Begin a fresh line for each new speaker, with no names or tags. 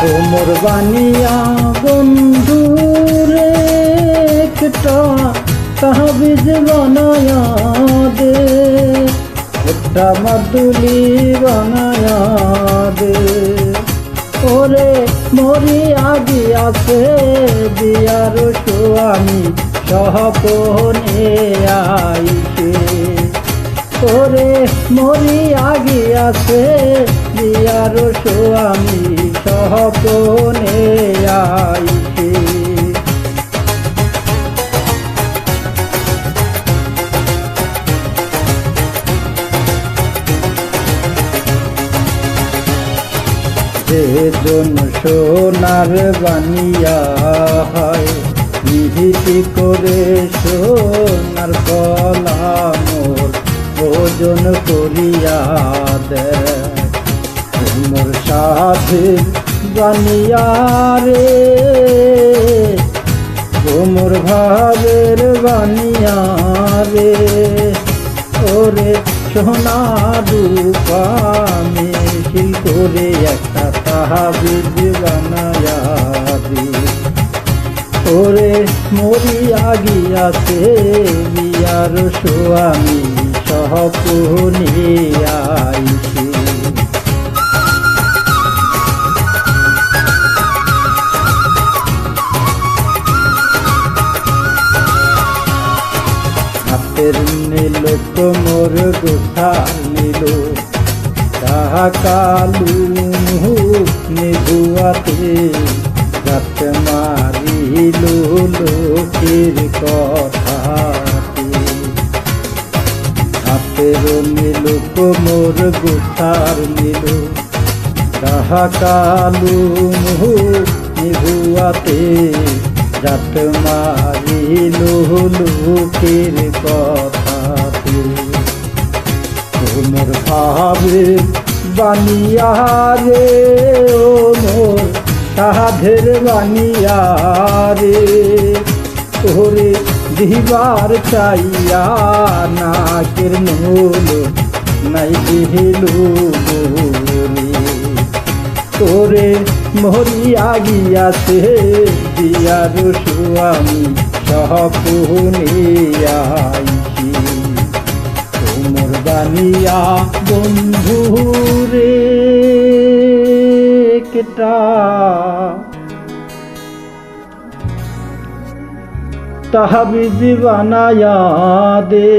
মোর বানিয়া বন্ধুরে একটা তাহবিজ বানায়া দে, একটা মাদুলি বানায়া দে। ওরে মরিয়া গিয়াছে দিয়ার স্বামী সহপনে আইছে, ওরে মরিয়া গিয়াছে দিয়ার স্বামী সহপনে আইছে। যেজন সোনার বানিয়া হয় মিহিটি করে সোনার গলা মোর ওজন করিয়া দেয়। মোর সাধের বানিয়া রে মোর ভাবের বানিয়া রে, ওরে সোনা রূপা মিশিল করে একটা তাহবিজ বানায়া দে। ওরে মরিয়া গিয়াছে বিয়ার স্বামী সহপনে আইছে। হাতের নীল কোমর গোথার নীল তাহা কালু নিভুয়াতে রাত মারিল লোকের কথাতে। হাতের নীল কোমর গোথার নীল তাহা কালু নিভুয়াতে রাত মারিল লোকের কথাতে। মোর ভাবে বানিয়া রে ও মোর সাধের বানিয়া রে, ওরে দিবার চাইয়া নাকের নূল নাই দিহিলু বলে। ওরে মরিয়া গিয়াছে দিয়ার স্বামী সহপনে আইছে। মোর বানিয়া বন্ধুরে একটা তাহবিজ বানায়া দে।